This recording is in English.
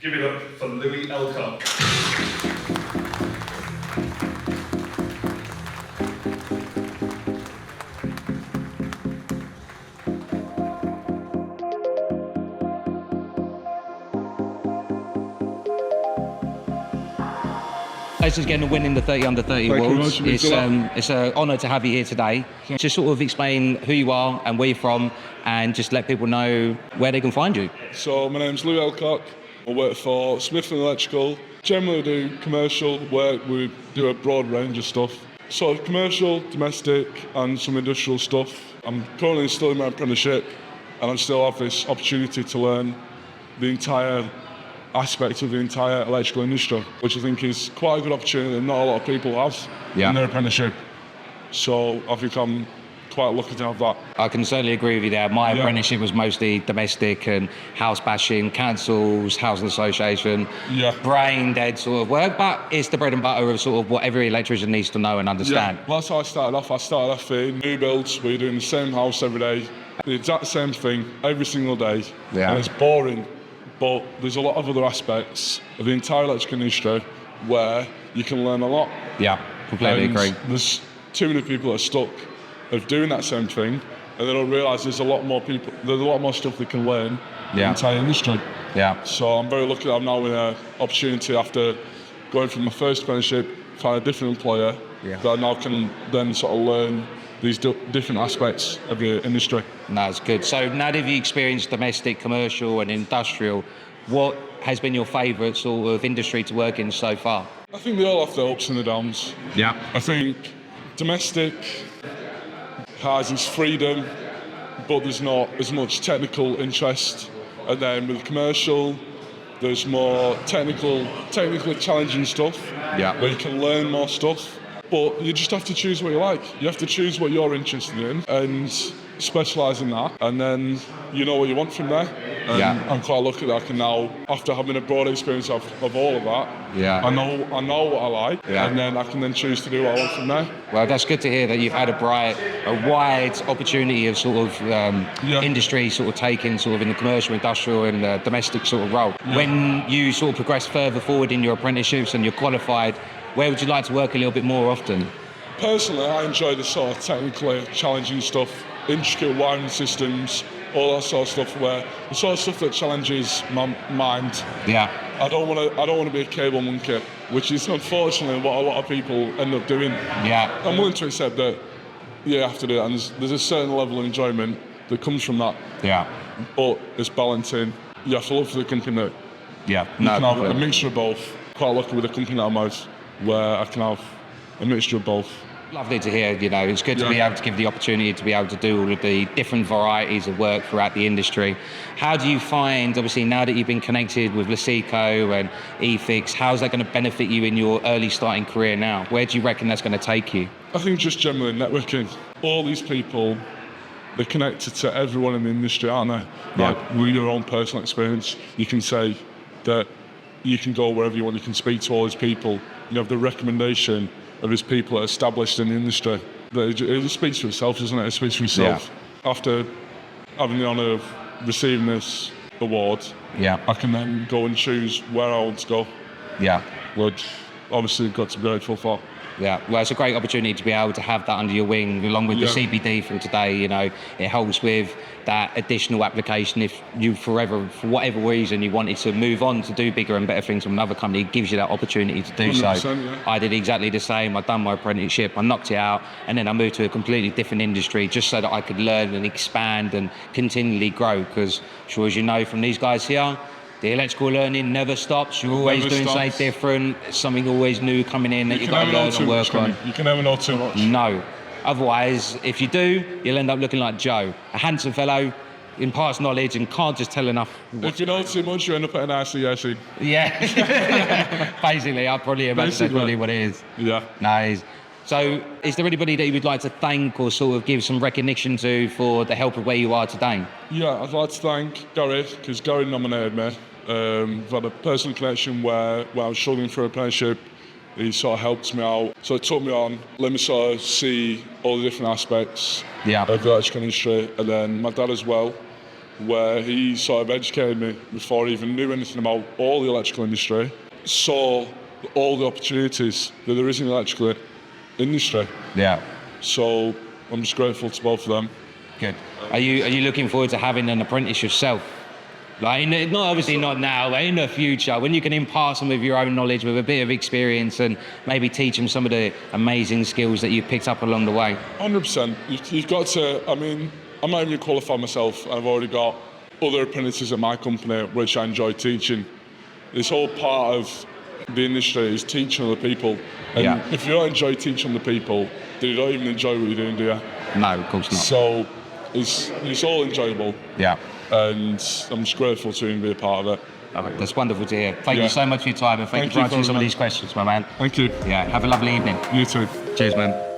Give it up for Louis Elcock. Thanks for getting a win in the 30 under 30 awards. It's an honour to have you here today. Just sort of explain who you are and where you're from, and just let people know where they can find you. So my name's Louis Elcock. I work for Smith & Electrical. Generally do commercial work. We do a broad range of stuff. Sort of commercial, domestic and some industrial stuff. I'm currently still in my apprenticeship and I still have this opportunity to learn the entire aspect of the entire electrical industry, which I think is quite a good opportunity that not a lot of people have in their apprenticeship. So I think I'm quite lucky to have that. I can certainly agree with you there. My apprenticeship was mostly domestic and house bashing, councils, housing association, brain dead sort of work, but it's the bread and butter of sort of what every electrician needs to know and understand. Well, that's how I started off. I started off in new builds where you're doing the same house every day, the exact same thing every single day, and it's boring. But there's a lot of other aspects of the entire electrical industry where you can learn a lot. Yeah, completely agree. There's too many people that are stuck of doing that same thing, and they don't realise there's a lot more stuff they can learn in the entire industry. Yeah. So I'm very lucky that I'm now in an opportunity after going from my first apprenticeship, find a different employer, that I now can then sort of learn these different aspects of the industry. That's good. So now that you've experienced domestic, commercial and industrial, what has been your favourite sort of industry to work in so far? I think they all have their ups and their downs. Yeah. I think domestic has its freedom, but there's not as much technical interest. And then with commercial, there's more technically challenging stuff, where you can learn more stuff. But you just have to choose what you like. You have to choose what you're interested in and specialise in that. And then you know what you want from there. And I'm quite lucky that I can now, after having a broad experience of all of that, I know what I like, and then I can then choose to do what I want from there. Well, that's good to hear that you've had a wide opportunity of sort of industry sort of taking sort of in the commercial, industrial and domestic sort of role. When you sort of progress further forward in your apprenticeships and you're qualified, where would you like to work a little bit more often? Personally, I enjoy the sort of technically challenging stuff, intricate wiring systems, all that sort of stuff, where the sort of stuff that challenges my mind. I don't want to be a cable monkey, which is unfortunately what a lot of people end up doing. I'm willing to accept that you have to do that, and there's a certain level of enjoyment that comes from that. But it's balancing. You have to look for the company that you can have a mixture of both. Quite lucky with the company that I'm at, where I can have a mixture of both. Lovely to hear, you know, it's good to be able to give the opportunity to be able to do all of the different varieties of work throughout the industry. How do you find, obviously now that you've been connected with Luceco and eFIXX, how's that going to benefit you in your early starting career now? Where do you reckon that's going to take you? I think just generally networking. All these people, they're connected to everyone in the industry, aren't they? Like with your own personal experience, you can say that you can go wherever you want, you can speak to all these people. You have the recommendation of these people that are established in the industry. It speaks for itself, doesn't it? It speaks for itself. After having the honour of receiving this award, I can then go and choose where I want to go. Which obviously I've got to be grateful for. Well, it's a great opportunity to be able to have that under your wing, along with the CPD from today. You know, it helps with that additional application. If you for whatever reason, you wanted to move on to do bigger and better things from another company, it gives you that opportunity to do so. I did exactly the same. I'd done my apprenticeship, I knocked it out, and then I moved to a completely different industry just so that I could learn and expand and continually grow. Because, sure as you know from these guys here, the electrical learning never stops. You're always doing something different, something always new coming in that you've got to learn and work on. You can never know too much. No. Otherwise, if you do, you'll end up looking like Joe, a handsome fellow, imparts knowledge and can't just tell enough. If you know too much, you end up at an ICSE. Basically, I probably imagine that's probably what it is. Nice. So, is there anybody that you would like to thank or sort of give some recognition to for the help of where you are today? I'd like to thank Gary, because Gary nominated me. I've had a personal connection where I was struggling for apprenticeship. He sort of helped me out. So it took me on, let me sort of see all the different aspects of the electrical industry. And then my dad as well where he sort of educated me before I even knew anything about all the electrical industry, saw all the opportunities that there is in the electrical industry. Yeah. So I'm just grateful to both of them. Good. Are you looking forward to having an apprentice yourself? Like, not obviously not now, but in the future, when you can impart some of your own knowledge with a bit of experience and maybe teach them some of the amazing skills that you've picked up along the way. 100%. You've got to, I mean, I'm not even qualified myself. I've already got other apprentices at my company, which I enjoy teaching. This whole part of the industry is teaching other people. And if you don't enjoy teaching other people, then you don't even enjoy what you're doing, do you? No, of course not. So it's all enjoyable. Yeah. And I'm just grateful to even be a part of it. Okay, that's wonderful to hear. Thank you so much for your time, and thank you for answering some of these questions, my man. Thank you. Yeah, have a lovely evening. You too. Cheers, man.